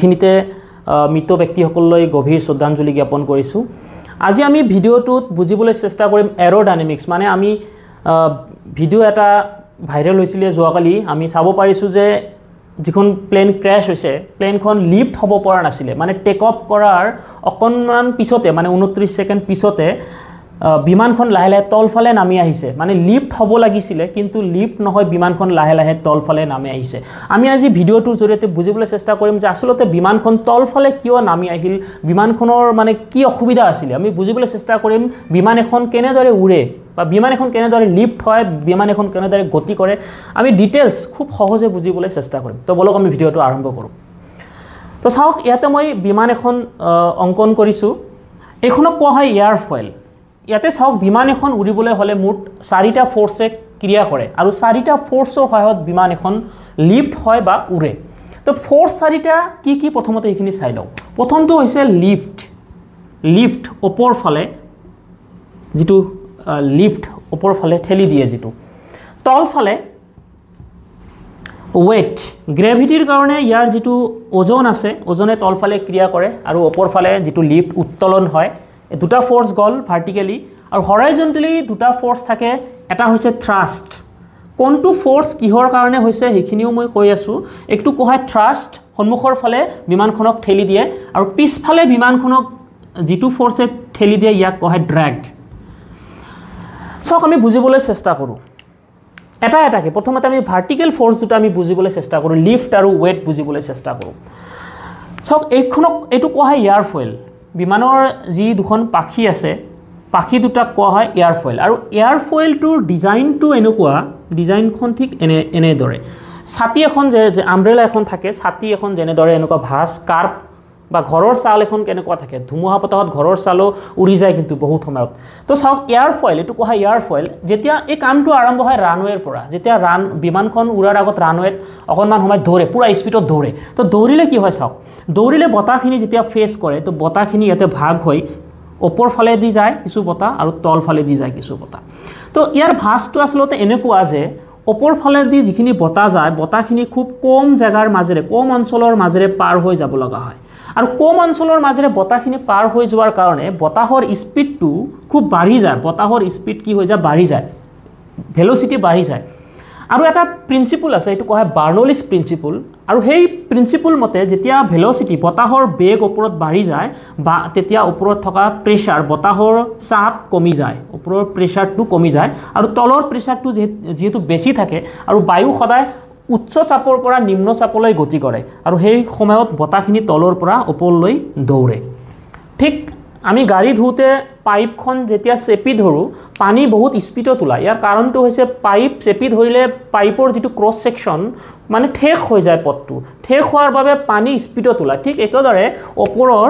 এইখিনিতে মৃত ব্যক্তিসকললৈ গভীৰ শ্ৰদ্ধাঞ্জলি জ্ঞাপন কৰিছোঁ আজি আমি ভিডিঅ'টোত বুজিবলৈ চেষ্টা কৰিম এৰোডাইনামিক্স মানে আমি ভিডিঅ' এটা ভাইৰেল হৈছিলে যোৱাকালি আমি চাব পাৰিছোঁ যে যিখন প্লেন ক্ৰ্যাশ হৈছে প্লেনখন লিফ্ট হ'ব পৰা নাছিলে মানে টেক অফ কৰাৰ অকণমান পিছতে মানে 29 সেকেন্ড পিছতে বিমানখন লাহে লাহে তলফালে নামি আহিছে মানে লিফ্ট হ'ব লাগিছিলে কিন্তু লিফ্ট নহয় বিমানখন লাহে লাহে তলফালে নামি আহিছে আমি আজি ভিডিঅ'টোৰ জৰিয়তে বুজিবলৈ চেষ্টা কৰিম যে আসলতে বিমানখন তলফালে কিয় নামি আহিল বিমানখনৰ মানে কি অসুবিধা আছিল আমি বুজিবলৈ চেষ্টা কৰিম বিমান এখন কেনেদৰে উৰে বা বিমান এখন কেনেদৰে লিফ্ট হয় বিমান এখন কেনেদৰে গতি কৰে আমি ডিটেইলছ খুব সহজে বুজিবলৈ চেষ্টা কৰিম তো বলক আমি ভিডিঅ'টো আৰম্ভ কৰোঁ তো চাওক ইয়াতে মই বিমান এখন অংকন কৰিছোঁ এখনক কোৱা হয় এয়াৰফয়েল ইয়াতে চাওক বিমান এখন উৰিবলৈ হলে মুঠ 4টা ফোৰ্সে ক্ৰিয়া কৰে আৰু 4টা ফোৰ্সৰ সহায়ত বিমান এখন লিফ্ট হয় বা উৰে তো ফোৰ্স 4টা কি কি প্ৰথমতে এইখিনি চাই লওঁ প্ৰথমটো হৈছে লিফ্ট ওপৰ ফালে যেটো লিফ্ট ওপৰ ফালে ঠেলি দিয়ে যেটো তল ফালে ওয়েট গ্ৰেভিটিৰ কাৰণে ইয়াৰ যেটো ওজন আছে ওজনে তল ফালে ক্ৰিয়া কৰে আৰু ওপৰ ফালে যেটো লিফ্ট উত্তোলন হয় দুটা ফোৰ্স গল ভাৰ্টিক্যালি আৰ হৰাইজন্টালি দুটা ফোৰ্স থাকে এটা হইছে থ্ৰাস্ট কোনটো ফোৰ্স কিহৰ কাৰণে হৈছে হেখিনিও মই কৈ আছো একটু কোহাই থ্ৰাস্ট সন্মুখৰ ফালে বিমানখনক ঠেলি দিয়ে আৰু পিছফালে বিমানখনক যেটো ফোৰ্সে ঠেলি দিয়ে ইয়াক কোহাই ড্ৰ্যাগ সক আমি বুজিবলৈ চেষ্টা কৰো এটা এটাকে প্ৰথমতে আমি ভাৰ্টিক্যাল ফোৰ্স দুটা আমি বুজিবলৈ চেষ্টা কৰো লিফ্ট আৰু ওয়েট বুজিবলৈ চেষ্টা কৰো সক এইখনক এটো কোহাই এয়াৰফয়েল বিমানৰ যি দুখন পাখি আছে পাখি দুটা কোৱা হয় এয়াৰফয়েল আৰু এয়াৰফয়েলটোৰ ডিজাইনটো এনেকুৱা ডিজাইনখন ঠিক এনে দৰে ছাতি এখন যে আমব্ৰেলা এখন থাকে ছাতি এখন যেনে দৰে এনেকুৱা ভাস কাৰ্প বা ঘৰৰ চাল এখন কেনেকুৱা থাকে ধুমুহা পতাহত ঘৰৰ চালো উৰি যায় কিন্তু বহুত সময়ত তো চাওক এয়াৰফয়েল এটো কোৱা এয়াৰফয়েল যেতিয়া এই কামটো আৰম্ভ হয় ৰানৱেৰ পৰা যেতিয়া বিমানখন উৰাৰ আগত ৰানৱেত অকনমান সময় দৌৰে পুৰা স্পিডত দৌৰে তো দৌৰিলে কি হয় চাওক দৌৰিলে বতাহখিনি যেতিয়া ফেস কৰে তো বতাহখিনি ইয়াতে ভাগ হৈ ওপৰ ফালে দি যায় কিছু বতাহ আৰু তল ফালে দি যায় কিছু বতাহ তো ইয়াৰ ভাসটো আসলতে এনেকুৱা যে ওপৰ ফালে দি যিখিনি বতাহ যায় বতাহখিনি খুব কম জায়গাৰ মাজেৰে কম অঞ্চলৰ মাজেৰে পাৰ হৈ যাব লগা হয় আৰু কম অঞ্চলৰ মাজেৰে বতাহখিনি পাৰ হৈ যোৱাৰ কাৰণে বতাহৰ স্পিডটো খুব বাঢ়ি যায় বতাহৰ স্পিড কি হৈ যায় বাঢ়ি যায় ভেলোসিটি বাঢ়ি যায় আৰু এটা প্ৰিন্সিপল আছে এটো কোৱা বাৰ্নৌলিছ প্ৰিন্সিপল আৰু সেই প্ৰিন্সিপল মতে যেতিয়া ভেলোসিটি বতাহৰ বেগ ওপৰত বাঢ়ি যায় বা তেতিয়া ওপৰত থকা প্ৰেসাৰ বতাহৰ চাপ কমি যায় ওপৰৰ প্ৰেসাৰটো কমি যায় আৰু তলৰ প্ৰেসাৰটো যেহেতু বেছি থাকে আৰু বায়ু সদায় উচ্চ চাপৰ পৰা নিম্ন চাপলৈ গতি কৰে আৰু সেই সময়ত বতাহখিনি তলৰ পৰা ওপৰলৈ দৌৰে ঠিক আমি গাড়ী ধুতে পাইপখন যেতিয়া চেপি ধৰো পানী বহুত স্পিডত ওলায় ইয়াৰ কাৰণটো হৈছে পাইপ চেপি ধৰিলে পাইপৰ যেটো ক্ৰছ সেকশন মানে ঠেক হৈ যায় পথটো ঠেক হোৱাৰ বাবে পানী স্পিডত ওলায় ঠিক একদৰে ওপৰৰ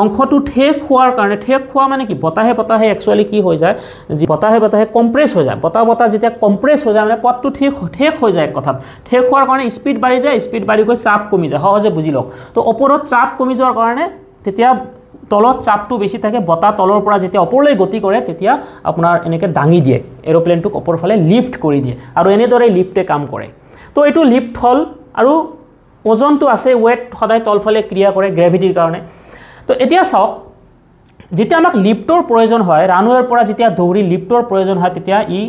অংশটো ঠেক হোৱাৰ কাৰণে ঠেক হোৱা মানে কি বতাহে একচুয়ালি কি হৈ যায় যে বতাহে কম্প্ৰেছ হৈ যায় বতাহ যেতিয়া কম্প্ৰেছ হৈ যায় মানে পথটো ঠেক হৈ যায় কথাত ঠেক হোৱাৰ কাৰণে স্পিড বাঢ়ি যায় স্পিড বাঢ়ি গৈ চাপ কমি যায় সহজে বুজি লওক তো ওপৰত চাপ কমি যোৱাৰ কাৰণে তেতিয়া তলত চাপটো বেছি থাকে বতাহ তলৰ পৰা যেতিয়া ওপৰলৈ গতি কৰে তেতিয়া আপোনাৰ এনেকে দাঙি দিয়ে এৰোপ্লেনটোক ওপৰ ফালে লিফ্ট কৰি দিয়ে আৰু এনেদৰে লিফ্টে কাম কৰে তো এটো লিফ্ট হল আৰু ওজনটো আছে ওয়েট সদায় তলফালে ক্ৰিয়া কৰে গ্ৰেভিটিৰ কাৰণে তো এতিয়া চাওক যেতিয়া আমাক লিফ্টৰ প্ৰয়োজন হয় ৰানৱেৰ পৰা যেতিয়া দৌৰি লিফ্টৰ প্ৰয়োজন হয় তেতিয়া ই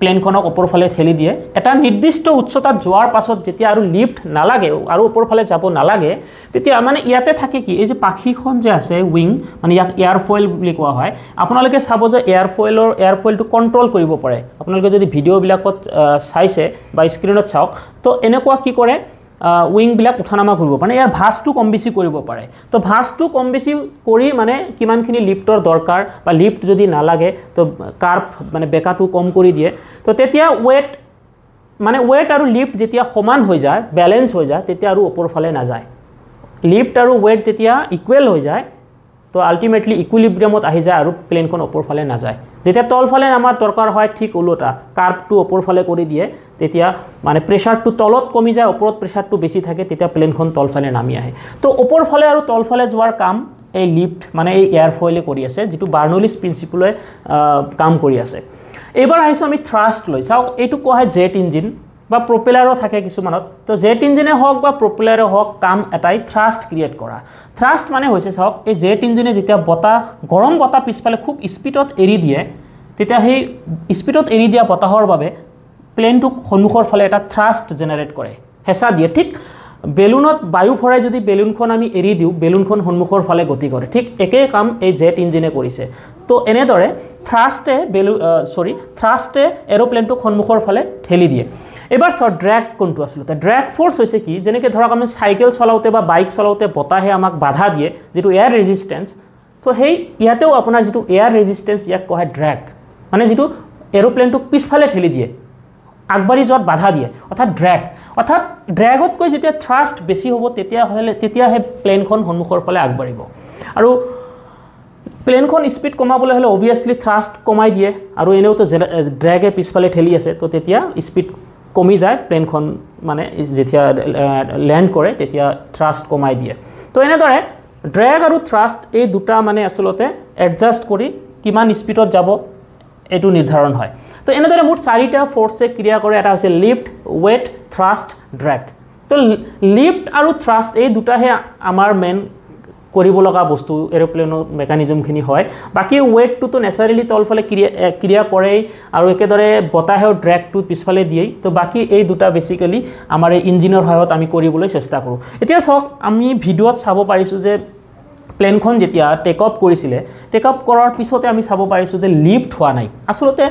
প্লেনখনক ওপৰ ফালে ঠেলি দিয়ে এটা নিৰ্দিষ্ট উচ্চতাত যোৱাৰ পাছত যেতিয়া আৰু লিফ্ট নালাগে আৰু ওপৰ ফালে যাব নালাগে তেতিয়া মানে ইয়াতে থাকে কি এই যে পাখিখন যে আছে উইং মানে ইয়াক এয়াৰফয়েল বুলি কোৱা হয় আপোনালোকে চাব যে এয়াৰফয়েলটো কন্ট্ৰোল কৰিব পাৰে আপোনালোকে যদি ভিডিঅ' বিলাকত চাইছে বা স্ক্ৰিনত চাওক তো এনেকুৱা কি কৰে উইং বিলাক উঠানামা কৰিব মানে ইয়াৰ ভাসটো কম বেছি কৰিব পাৰে তো ভাসটো কম বেছি কৰি মানে কিমানখিনি লিফ্টৰ দৰকাৰ বা লিফ্ট যদি নালাগে তো কাৰ্ভ মানে বেকাটো কম কৰি দিয়ে তো তেতিয়া ওয়েট আৰু লিফ্ট যেতিয়া সমান হৈ যায় ব্যালেন্স হৈ যায় তেতিয়া আৰু ওপৰ ফালে না যায় লিফ্ট আৰু ওয়েট যেতিয়া ইকুৱেল হৈ যায় তো আলটিমেটলি ইকুইলিব্ৰিয়ামত আহি যায় আৰু প্লেনখন ওপৰ ফালে না যায় যেতিয়া তল ফালে আমাৰ দৰকাৰ হয় ঠিক উল্টা কাৰ্ভটো ওপৰ ফালে কৰি দিয়ে তেতিয়া মানে প্ৰেসাৰটো তলত কমি যায় ওপৰত প্ৰেসাৰটো বেছি থাকে তেতিয়া প্লেনখন তল ফালে নামি আহে তো ওপৰ ফালে আৰু তল ফালে যোৱাৰ কাম এই লিফ্ট মানে এই এয়াৰফয়েলে কৰি আছে যেটো বাৰ্নৌলিছ প্ৰিন্সিপলে কাম কৰি আছে এবাৰ আহিছো আমি থ্ৰাষ্ট লৈ চাওক এটো কোৱা হয় জেট ইঞ্জিন বা প্ৰপেলাৰো থাকে কিছুমানত তো জেট ইঞ্জিনে হওক বা প্ৰপেলাৰে হওক কাম এটাই থ্ৰাষ্ট ক্ৰিয়েট কৰা থ্ৰাষ্ট মানে হৈছে চাওক এই জেট ইঞ্জিনে যেতিয়া বতাহ গৰম বতাহ পিছফালে খুব স্পীডত এৰি দিয়ে তেতিয়া সেই স্পীডত এৰি দিয়া বতাহৰ বাবে প্লেনটোক সন্মুখৰ ফালে এটা থ্ৰাষ্ট জেনাৰেট কৰে হেঁচা দিয়ে ঠিক বেলুনত বায়ু ভৰাই যদি বেলুনখন আমি এৰি দিওঁ বেলুনখন সন্মুখৰ ফালে গতি কৰে ঠিক একেই কাম এই জেট ইঞ্জিনে কৰিছে তো এনেদৰে থ্ৰাষ্টে এৰোপ্লেনটোক সন্মুখৰ ফালে ঠেলি দিয়ে এবাৰ চাওক ড্ৰেগ কোনটো আচলতে ড্ৰেগ ফ'ৰ্চ হৈছে কি যেনেকৈ ধৰক আমি চাইকেল চলাওঁতে বা বাইক চলাওঁতে বতাহে আমাক বাধা দিয়ে যিটো এয়াৰ ৰেজিষ্টেঞ্চ তো সেই ইয়াতেও আপোনাৰ যিটো এয়াৰ ৰেজিষ্টেঞ্চ ইয়াক কোৱা হয় ড্ৰেগ মানে যিটো এৰোপ্লেনটোক পিছফালে ঠেলি দিয়ে আগবাঢ়ি যোৱাত বাধা দিয়ে অৰ্থাৎ ড্ৰেগতকৈ যেতিয়া থ্ৰাষ্ট বেছি হ'ব তেতিয়াহে প্লেনখন সন্মুখৰ ফালে আগবাঢ়িব আৰু প্লেনখন স্পীড কমাবলৈ হ'লে অবভিয়াছলি থ্ৰাষ্ট কমাই দিয়ে আৰু এনেওতো ড্ৰেগে পিছফালে ঠেলি আছে তো তেতিয়া স্পীড কমি যায় প্লেনখন মানে যেতিয়া লেণ্ড কৰে তেতিয়া থ্ৰাষ্ট কমাই দিয়ে তো এনেদৰে ড্ৰেগ আৰু থ্ৰাষ্ট এই দুটা মানে আচলতে এডজাষ্ট কৰি কিমান স্পীডত যাব এইটো নিৰ্ধাৰণ হয় তো এনেদৰে মুঠ চাৰিটা ফ'ৰ্চে ক্ৰিয়া কৰে এটা হৈছে লিফ্ট ৱেট থ্ৰাষ্ট ড্ৰেগ তো লিফ্ট আৰু থ্ৰাষ্ট এই দুটাহে আমাৰ মেইন কৰিব লগা বস্তু এৰোপ্লেনৰ মেকানিজমখিনি হয় বাকী ৱেটটোতো নেচাৰেলি তলফালে ক্ৰিয়া কৰেই আৰু একেদৰে বতাহেও ড্ৰেগটো পিছফালে দিয়েই তো বাকী এই দুটা বেচিকেলি আমাৰ এই ইঞ্জিনৰ সহায়ত আমি কৰিবলৈ চেষ্টা কৰোঁ এতিয়া চাওক আমি ভিডিঅ'ত চাব পাৰিছোঁ যে প্লেনখন যেতিয়া টেক অফ কৰিছিলে টেক অফ কৰাৰ পিছতে আমি চাব পাৰিছোঁ যে লিফ্ট হোৱা নাই আচলতে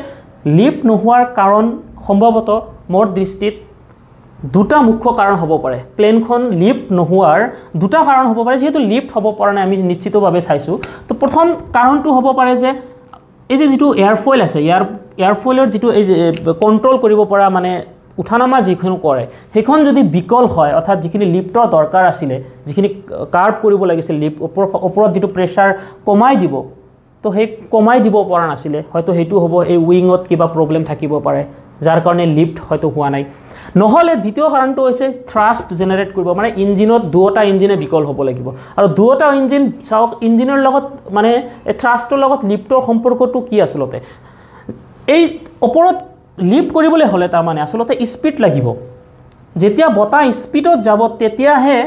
লিফ্ট নোহোৱাৰ কাৰণ সম্ভৱতঃ মোৰ দৃষ্টিত দুটা মুখ্য কাৰণ হ'ব পাৰে প্লেনখন লিফ্ট নোহোৱাৰ দুটা কাৰণ হ'ব পাৰে যেহেতু লিফ্ট হ'ব পৰা নাই আমি নিশ্চিতভাৱে চাইছোঁ তো প্ৰথম কাৰণটো হ'ব পাৰে যে এই যে যিটো এয়াৰফয়েল আছে এয়াৰফয়েলৰ যিটো এই কণ্ট্ৰল কৰিব পৰা মানে উঠানামা যিখন কৰে সেইখন যদি বিকল হয় অৰ্থাৎ যিখিনি লিফ্টৰ দৰকাৰ আছিলে যিখিনি কাৰ্ভ কৰিব লাগিছিল লিফ্ট ওপৰত যিটো প্ৰেছাৰ কমাই দিব তো সেই কমাই দিব পৰা নাছিলে হয়তো সেইটো হ'ব এই উইঙত কিবা প্ৰব্লেম থাকিব পাৰে যাৰ কাৰণে লিফ্ট হয়তো হোৱা নাই নহ'লে দ্বিতীয় কাৰণটো হৈছে থ্ৰাষ্ট জেনেৰেট কৰিব মানে ইঞ্জিনত দুটা ইঞ্জিনে বিকল হ'ব লাগিব আৰু দুটা ইঞ্জিন চাওক ইঞ্জিনৰ লগত মানে থ্ৰাষ্টৰ লগত লিফ্টৰ সম্পৰ্কটো কি আচলতে এই ওপৰত লিফ্ট কৰিবলৈ হ'লে তাৰমানে আচলতে স্পীড লাগিব যেতিয়া বতাহ স্পীডত যাব তেতিয়াহে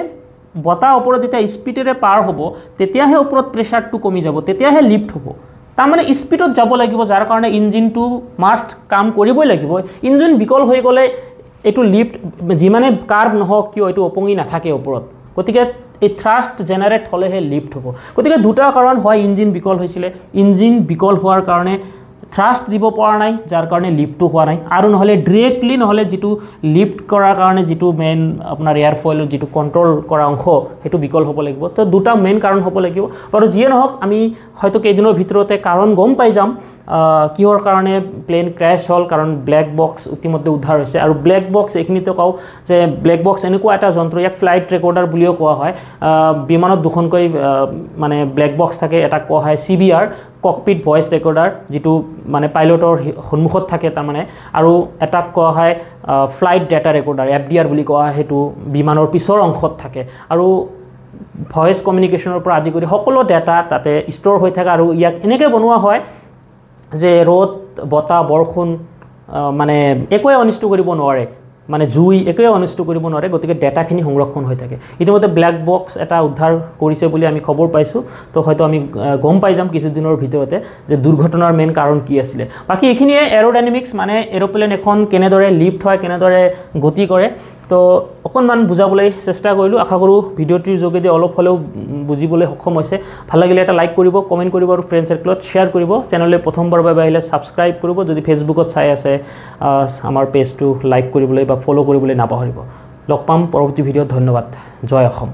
বতাহ ওপৰত যেতিয়া স্পীডেৰে পাৰ হ'ব তেতিয়াহে ওপৰত প্ৰেছাৰটো কমি যাব তেতিয়াহে লিফ্ট হ'ব তাৰমানে স্পীডত যাব লাগিব যাৰ কাৰণে ইঞ্জিনটো মাষ্ট কাম কৰিবই লাগিব ইঞ্জিন বিকল হৈ গ'লে এইটো লিফ্ট যিমানে কাৰ্ভ নহওক কিয় এইটো ওপঙি নাথাকে ওপৰত গতিকে এই থ্ৰাষ্ট জেনাৰেট হ'লেহে লিফ্ট হ'ব গতিকে দুটা কাৰণ হয় ইঞ্জিন বিকল হৈছিলে ইঞ্জিন বিকল হোৱাৰ কাৰণে থ্ৰাষ্ট দিব পৰা নাই যাৰ কাৰণে লিফ্টটো হোৱা নাই আৰু নহ'লে ডিৰেক্টলি নহ'লে যিটো লিফ্ট কৰাৰ কাৰণে যিটো মেইন আপোনাৰ এয়াৰফয়েলৰ যিটো কণ্ট্ৰল কৰা অংশ সেইটো বিকল হ'ব লাগিব তো দুটা মেইন কাৰণ হ'ব লাগিব বাৰু যিয়ে নহওক আমি হয়তো কেইদিনৰ ভিতৰতে কাৰণ গম পাই যাম কিহৰ কাৰণে প্লেন ক্ৰেছ হ'ল কাৰণ ব্লেক বক্স ইতিমধ্যে উদ্ধাৰ হৈছে আৰু ব্লেক বক্স এইখিনিতে কওঁ যে ব্লেক বক্স এনেকুৱা এটা যন্ত্ৰ ইয়াক ফ্লাইট ৰেকৰ্ডাৰ বুলিও কোৱা হয় বিমানত দুখনকৈ মানে ব্লেক বক্স থাকে এটা কোৱা হয় CBR ককপিট ভইচ ৰেকৰ্ডাৰ যিটো মানে পাইলটৰ সন্মুখত থাকে তাৰমানে আৰু এটা কোৱা হয় ফ্লাইট ডেটা ৰেকৰ্ডাৰ FDR বুলি কোৱা হয় সেইটো বিমানৰ পিছৰ অংশত থাকে আৰু ভইচ কমিউনিকেশ্যনৰ পৰা আদি কৰি সকলো ডেটা তাতে ষ্ট'ৰ হৈ থাকে আৰু ইয়াক এনেকৈ বনোৱা হয় যে ৰ'দ বতাহ বৰষুণ মানে একোৱে অনিষ্ট কৰিব নোৱাৰে মানে জুই একোৱে অনিষ্ট কৰিব নোৱাৰে গতিকে ডেটাখিনি সংৰক্ষণ হৈ থাকে ইতিমধ্যে ব্লেক বক্স এটা উদ্ধাৰ কৰিছে বুলি আমি খবৰ পাইছোঁ তো হয়তো আমি গম পাই যাম কিছুদিনৰ ভিতৰতে যে দুৰ্ঘটনাৰ মেইন কাৰণ কি আছিলে বাকী এইখিনিয়ে এৰোডাইনামিক্স মানে এৰোপ্লেন এখন কেনেদৰে লিফ্ট হয় কেনেদৰে গতি কৰে তো অকণমান বুজাবলৈ চেষ্টা কৰিলোঁ আশা কৰোঁ ভিডিঅ'টিৰ যোগেদি অলপ হ'লেও বুজিবলৈ সক্ষম হৈছে ভাল লাগিলে এটা লাইক কৰিব কমেণ্ট কৰিব আৰু ফ্ৰেণ্ড চাৰ্কলত শ্বেয়াৰ কৰিব চেনেললৈ প্ৰথমবাৰৰ বাবে আহিলে ছাবস্ক্ৰাইব কৰিব যদি ফেচবুকত চাই আছে আমাৰ পেজটো লাইক কৰিবলৈ বা ফ'ল' কৰিবলৈ নাপাহৰিব লগ পাম পৰৱৰ্তী ভিডিঅ'ত ধন্যবাদ জয় অসম